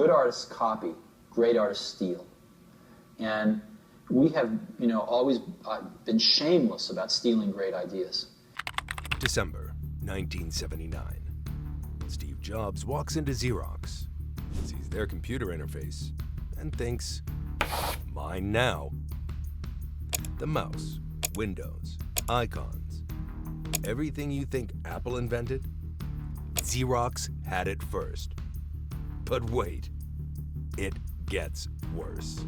good artists copy, great artists steal. And we have, always been shameless about stealing great ideas. December 1979. Steve Jobs walks into Xerox, sees their computer interface, and thinks, mine now. The mouse, windows, icons, everything you think Apple invented, Xerox had it first. But wait, it gets worse.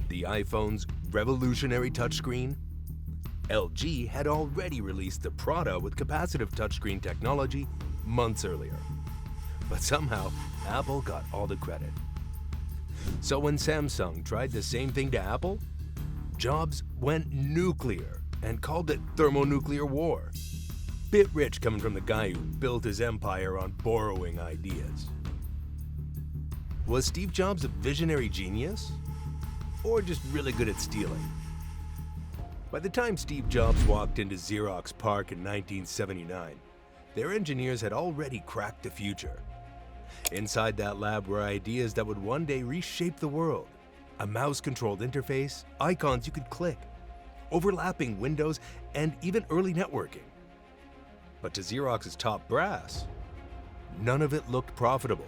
The iPhone's revolutionary touchscreen? LG had already released the Prada with capacitive touchscreen technology months earlier. But somehow, Apple got all the credit. So when Samsung tried the same thing to Apple, Jobs went nuclear and called it thermonuclear war. Bit rich coming from the guy who built his empire on borrowing ideas. Was Steve Jobs a visionary genius? Or just really good at stealing? By the time Steve Jobs walked into Xerox PARC in 1979, their engineers had already cracked the future. Inside that lab were ideas that would one day reshape the world. A mouse-controlled interface, icons you could click, overlapping windows, and even early networking. But to Xerox's top brass, none of it looked profitable.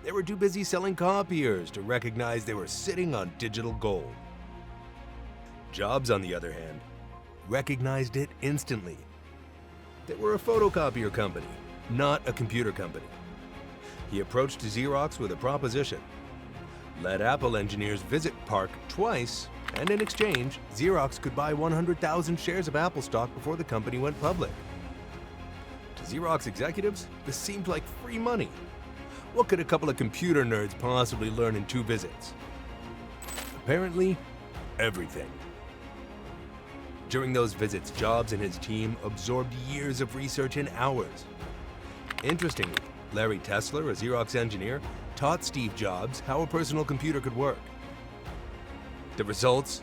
They were too busy selling copiers to recognize they were sitting on digital gold. Jobs, on the other hand, recognized it instantly. They were a photocopier company, not a computer company. He approached Xerox with a proposition. Let Apple engineers visit PARC twice, and in exchange, Xerox could buy 100,000 shares of Apple stock before the company went public. To Xerox executives, this seemed like free money. What could a couple of computer nerds possibly learn in 2 visits? Apparently, everything. During those visits, Jobs and his team absorbed years of research in hours. Interestingly, Larry Tesler, a Xerox engineer, taught Steve Jobs how a personal computer could work. The results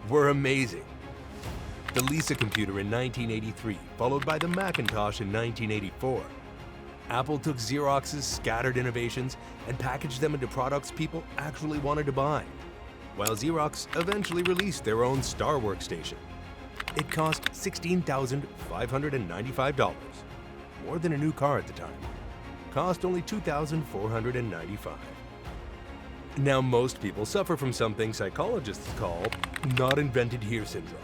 were amazing. The Lisa computer in 1983, followed by the Macintosh in 1984. Apple took Xerox's scattered innovations and packaged them into products people actually wanted to buy, while Xerox eventually released their own Star workstation. It cost $16,595, more than a new car at the time. Cost only $2,495. Now, most people suffer from something psychologists call not invented here syndrome.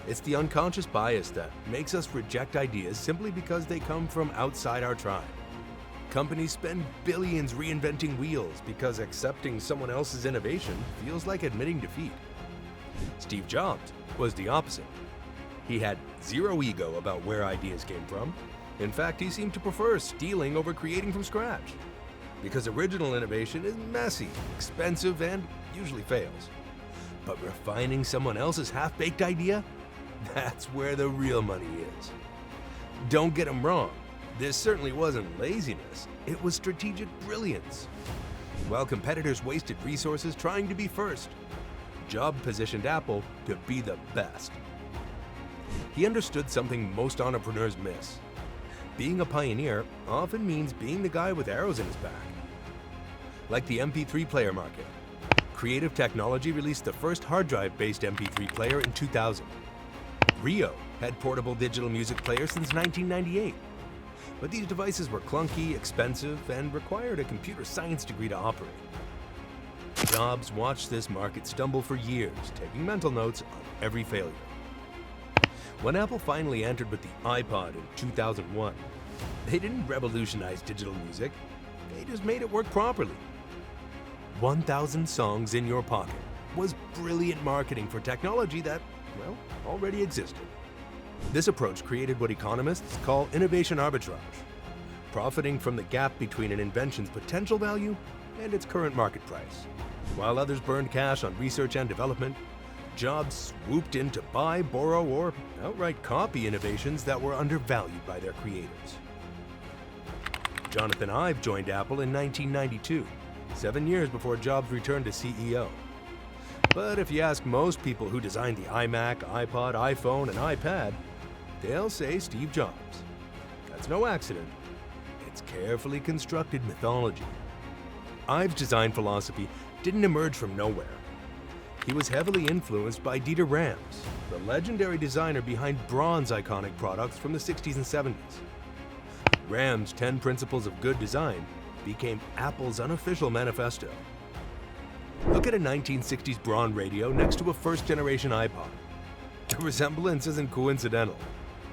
It's the unconscious bias that makes us reject ideas simply because they come from outside our tribe. Companies spend billions reinventing wheels because accepting someone else's innovation feels like admitting defeat. Steve Jobs was the opposite. He had zero ego about where ideas came from. In fact, he seemed to prefer stealing over creating from scratch, because original innovation is messy, expensive, and usually fails. But refining someone else's half-baked idea? That's where the real money is. Don't get him wrong, this certainly wasn't laziness, it was strategic brilliance. While competitors wasted resources trying to be first, Jobs positioned Apple to be the best. He understood something most entrepreneurs miss. Being a pioneer often means being the guy with arrows in his back. Like the MP3 player market, Creative Technology released the first hard drive-based MP3 player in 2000. Rio had portable digital music players since 1998. But these devices were clunky, expensive, and required a computer science degree to operate. Jobs watched this market stumble for years, taking mental notes on every failure. When Apple finally entered with the iPod in 2001, they didn't revolutionize digital music, they just made it work properly. 1,000 songs in your pocket was brilliant marketing for technology that, well, already existed. This approach created what economists call innovation arbitrage, profiting from the gap between an invention's potential value and its current market price. While others burned cash on research and development, Jobs swooped in to buy, borrow, or outright copy innovations that were undervalued by their creators. Jonathan Ive joined Apple in 1992, 7 years before Jobs returned to CEO. But if you ask most people who designed the iMac, iPod, iPhone, and iPad, they'll say Steve Jobs. That's no accident. It's carefully constructed mythology. Ives' design philosophy didn't emerge from nowhere. He was heavily influenced by Dieter Rams, the legendary designer behind Braun's iconic products from the 60s and 70s. Rams' 10 Principles of Good Design became Apple's unofficial manifesto. Look at a 1960s Braun radio next to a first-generation iPod. The resemblance isn't coincidental.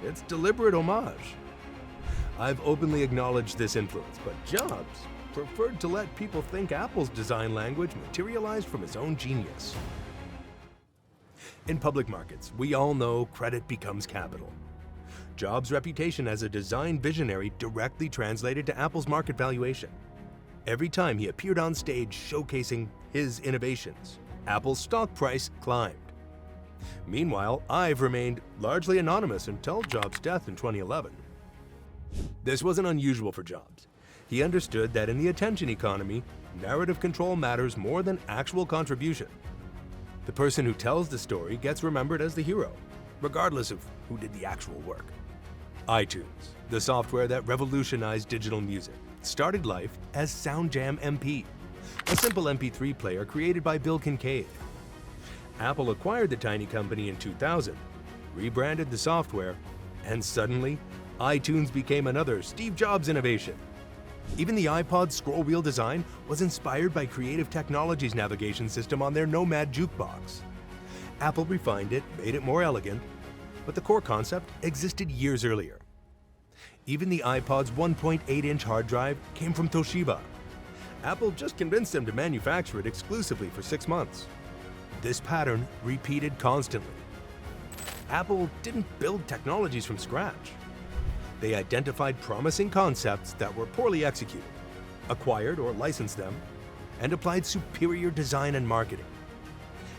It's deliberate homage. I've openly acknowledged this influence, but Jobs preferred to let people think Apple's design language materialized from his own genius. In public markets, we all know credit becomes capital. Jobs' reputation as a design visionary directly translated to Apple's market valuation. Every time he appeared on stage showcasing his innovations, Apple's stock price climbed. Meanwhile, Ive remained largely anonymous until Jobs' death in 2011. This wasn't unusual for Jobs. He understood that in the attention economy, narrative control matters more than actual contribution. The person who tells the story gets remembered as the hero, regardless of who did the actual work. iTunes, the software that revolutionized digital music, started life as SoundJam MP, a simple MP3 player created by Bill Kincaid. Apple acquired the tiny company in 2000, rebranded the software, and suddenly, iTunes became another Steve Jobs innovation. Even the iPod's scroll wheel design was inspired by Creative Technologies' navigation system on their Nomad jukebox. Apple refined it, made it more elegant, but the core concept existed years earlier. Even the iPod's 1.8-inch hard drive came from Toshiba. Apple just convinced them to manufacture it exclusively for 6 months. This pattern repeated constantly. Apple didn't build technologies from scratch. They identified promising concepts that were poorly executed, acquired or licensed them, and applied superior design and marketing.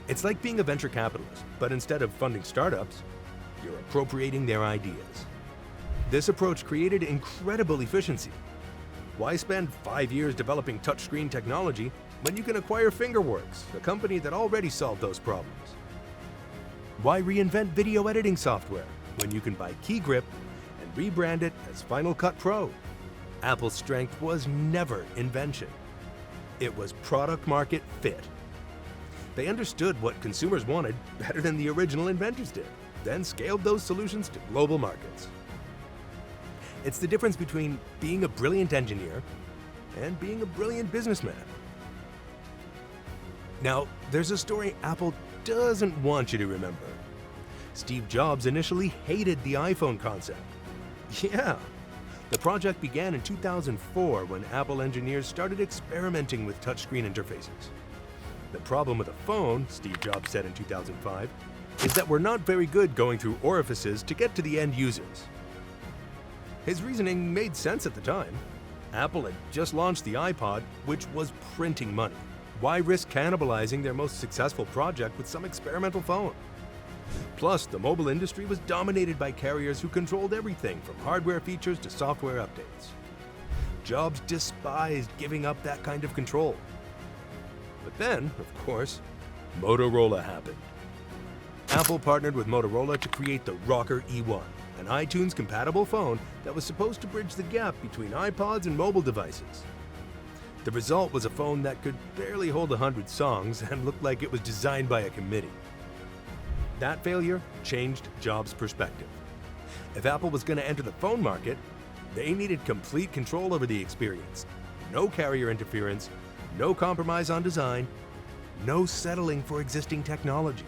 It's like being a venture capitalist, but instead of funding startups, you're appropriating their ideas. This approach created incredible efficiency. Why spend 5 years developing touchscreen technology when you can acquire Fingerworks, a company that already solved those problems? Why reinvent video editing software when you can buy KeyGrip and rebrand it as Final Cut Pro? Apple's strength was never invention. It was product market fit. They understood what consumers wanted better than the original inventors did, then scaled those solutions to global markets. It's the difference between being a brilliant engineer and being a brilliant businessman. Now, there's a story Apple doesn't want you to remember. Steve Jobs initially hated the iPhone concept. Yeah, the project began in 2004 when Apple engineers started experimenting with touchscreen interfaces. The problem with a phone, Steve Jobs said in 2005, is that we're not very good going through orifices to get to the end users. His reasoning made sense at the time. Apple had just launched the iPod, which was printing money. Why risk cannibalizing their most successful project with some experimental phone? Plus, the mobile industry was dominated by carriers who controlled everything from hardware features to software updates. Jobs despised giving up that kind of control. But then, of course, Motorola happened. Apple partnered with Motorola to create the Rocker E1, an iTunes-compatible phone that was supposed to bridge the gap between iPods and mobile devices. The result was a phone that could barely hold 100 songs and looked like it was designed by a committee. That failure changed Jobs' perspective. If Apple was going to enter the phone market, they needed complete control over the experience. No carrier interference, no compromise on design, no settling for existing technology.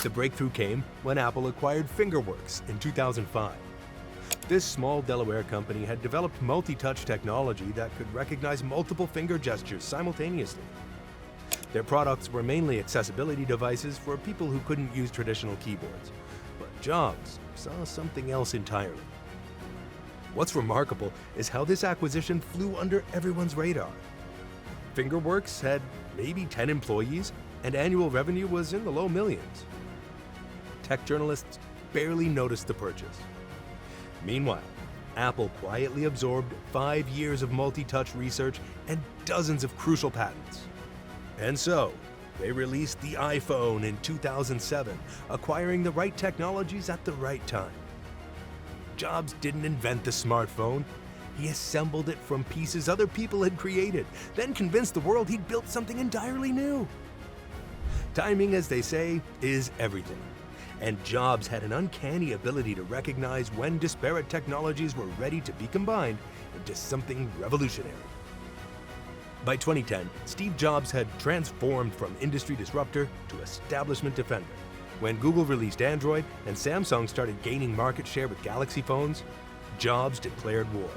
The breakthrough came when Apple acquired Fingerworks in 2005. This small Delaware company had developed multi-touch technology that could recognize multiple finger gestures simultaneously. Their products were mainly accessibility devices for people who couldn't use traditional keyboards, but Jobs saw something else entirely. What's remarkable is how this acquisition flew under everyone's radar. Fingerworks had maybe 10 employees, and annual revenue was in the low millions. Tech journalists barely noticed the purchase. Meanwhile, Apple quietly absorbed 5 years of multi-touch research and dozens of crucial patents. And so, they released the iPhone in 2007, acquiring the right technologies at the right time. Jobs didn't invent the smartphone, He assembled it from pieces other people had created, then convinced the world he'd built something entirely new. Timing, as they say, is everything. And Jobs had an uncanny ability to recognize when disparate technologies were ready to be combined into something revolutionary. By 2010, Steve Jobs had transformed from industry disruptor to establishment defender. When Google released Android and Samsung started gaining market share with Galaxy phones, Jobs declared war.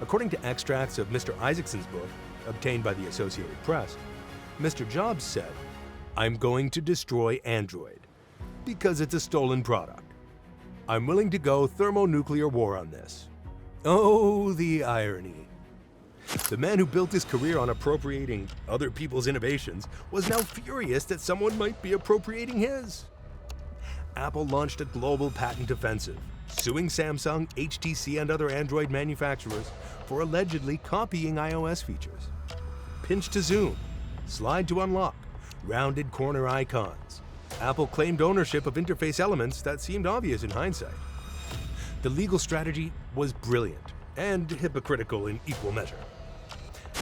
According to extracts of Mr. Isaacson's book, obtained by the Associated Press, Mr. Jobs said, "I'm going to destroy Android because it's a stolen product. I'm willing to go thermonuclear war on this." Oh, the irony. The man who built his career on appropriating other people's innovations was now furious that someone might be appropriating his. Apple launched a global patent offensive, suing Samsung, HTC, and other Android manufacturers for allegedly copying iOS features. Pinch to zoom, slide to unlock, rounded corner icons. Apple claimed ownership of interface elements that seemed obvious in hindsight. The legal strategy was brilliant and hypocritical in equal measure.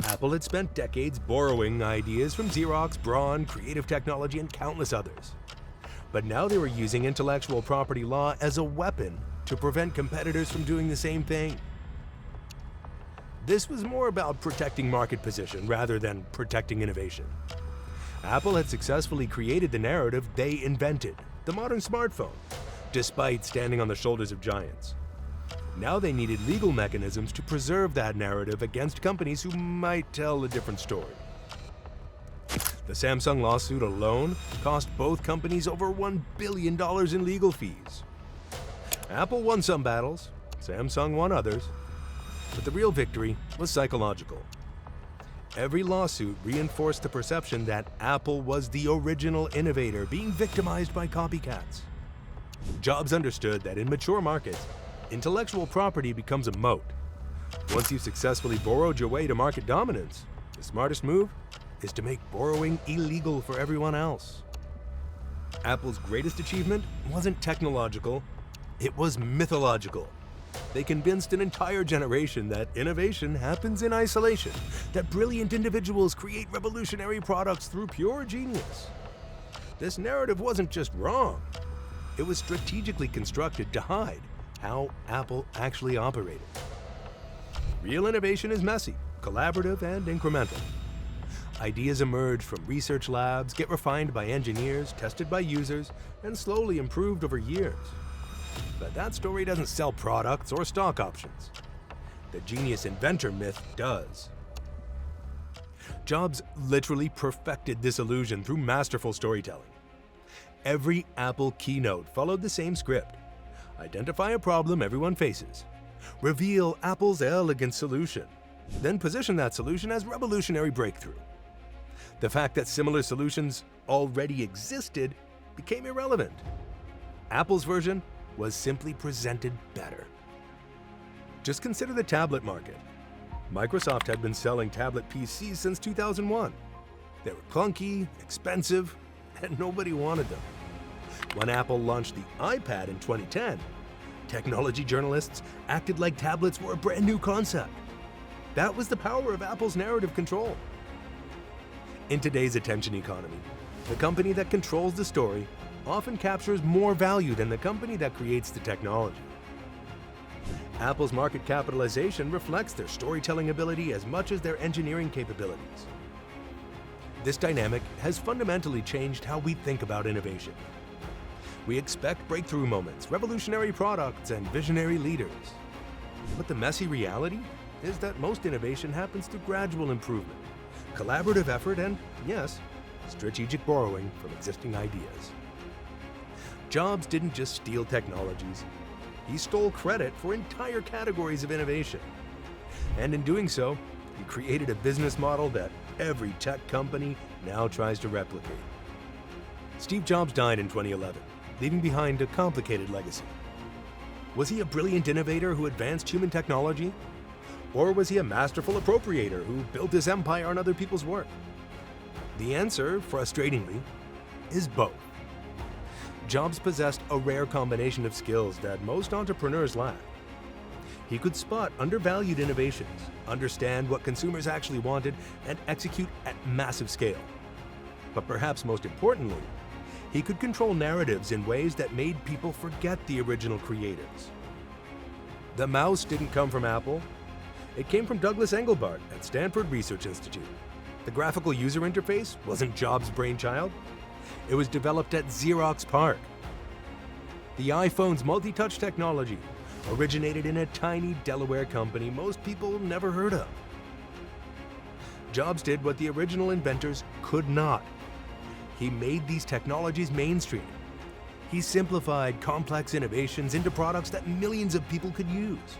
Apple had spent decades borrowing ideas from Xerox, Braun, Creative Technology, and countless others. But now they were using intellectual property law as a weapon to prevent competitors from doing the same thing. This was more about protecting market position rather than protecting innovation. Apple had successfully created the narrative they invented, the modern smartphone, despite standing on the shoulders of giants. Now they needed legal mechanisms to preserve that narrative against companies who might tell a different story. The Samsung lawsuit alone cost both companies over $1 billion in legal fees. Apple won some battles, Samsung won others, but the real victory was psychological. Every lawsuit reinforced the perception that Apple was the original innovator being victimized by copycats. Jobs understood that in mature markets, intellectual property becomes a moat. Once you've successfully borrowed your way to market dominance, the smartest move is to make borrowing illegal for everyone else. Apple's greatest achievement wasn't technological, it was mythological. They convinced an entire generation that innovation happens in isolation, that brilliant individuals create revolutionary products through pure genius. This narrative wasn't just wrong, it was strategically constructed to hide how Apple actually operated. Real innovation is messy, collaborative, and incremental. Ideas emerge from research labs, get refined by engineers, tested by users, and slowly improved over years. But that story doesn't sell products or stock options. The genius inventor myth does. Jobs literally perfected this illusion through masterful storytelling. Every Apple keynote followed the same script. Identify a problem everyone faces. Reveal Apple's elegant solution. Then position that solution as revolutionary breakthrough. The fact that similar solutions already existed became irrelevant. Apple's version was simply presented better. Just consider the tablet market. Microsoft had been selling tablet PCs since 2001. They were clunky, expensive, and nobody wanted them. When Apple launched the iPad in 2010, technology journalists acted like tablets were a brand new concept. That was the power of Apple's narrative control. In today's attention economy, the company that controls the story often captures more value than the company that creates the technology. Apple's market capitalization reflects their storytelling ability as much as their engineering capabilities. This dynamic has fundamentally changed how we think about innovation. We expect breakthrough moments, revolutionary products, and visionary leaders. But the messy reality is that most innovation happens through gradual improvement, collaborative effort, and, yes, strategic borrowing from existing ideas. Jobs didn't just steal technologies, he stole credit for entire categories of innovation. And in doing so, he created a business model that every tech company now tries to replicate. Steve Jobs died in 2011, leaving behind a complicated legacy. Was he a brilliant innovator who advanced human technology? Or was he a masterful appropriator who built his empire on other people's work? The answer, frustratingly, is both. Jobs possessed a rare combination of skills that most entrepreneurs lack. He could spot undervalued innovations, understand what consumers actually wanted, and execute at massive scale. But perhaps most importantly, he could control narratives in ways that made people forget the original creators. The mouse didn't come from Apple. It came from Douglas Engelbart at Stanford Research Institute. The graphical user interface wasn't Jobs' brainchild. It was developed at Xerox PARC. The iPhone's multi-touch technology originated in a tiny Delaware company most people never heard of. Jobs did what the original inventors could not. He made these technologies mainstream. He simplified complex innovations into products that millions of people could use.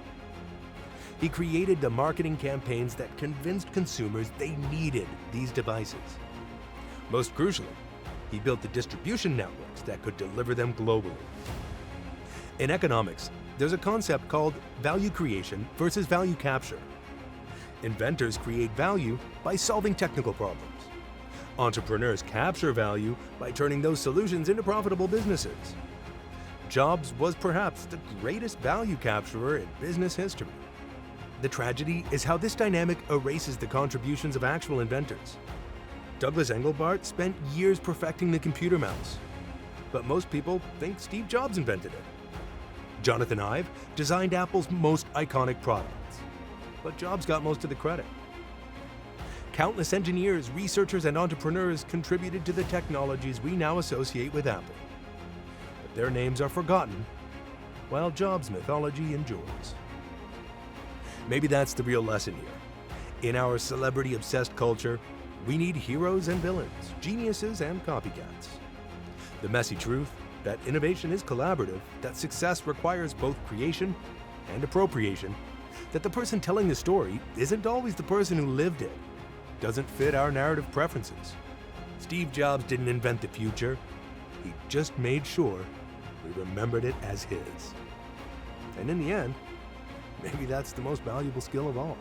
He created the marketing campaigns that convinced consumers they needed these devices. Most crucially, he built the distribution networks that could deliver them globally. In economics, there's a concept called value creation versus value capture. Inventors create value by solving technical problems. Entrepreneurs capture value by turning those solutions into profitable businesses. Jobs was perhaps the greatest value capturer in business history. The tragedy is how this dynamic erases the contributions of actual inventors. Douglas Engelbart spent years perfecting the computer mouse, but most people think Steve Jobs invented it. Jonathan Ive designed Apple's most iconic products, but Jobs got most of the credit. Countless engineers, researchers, and entrepreneurs contributed to the technologies we now associate with Apple. But their names are forgotten, while Jobs' mythology endures. Maybe that's the real lesson here. In our celebrity-obsessed culture, we need heroes and villains, geniuses and copycats. The messy truth, that innovation is collaborative, that success requires both creation and appropriation, that the person telling the story isn't always the person who lived it, doesn't fit our narrative preferences. Steve Jobs didn't invent the future. He just made sure we remembered it as his. And in the end, maybe that's the most valuable skill of all.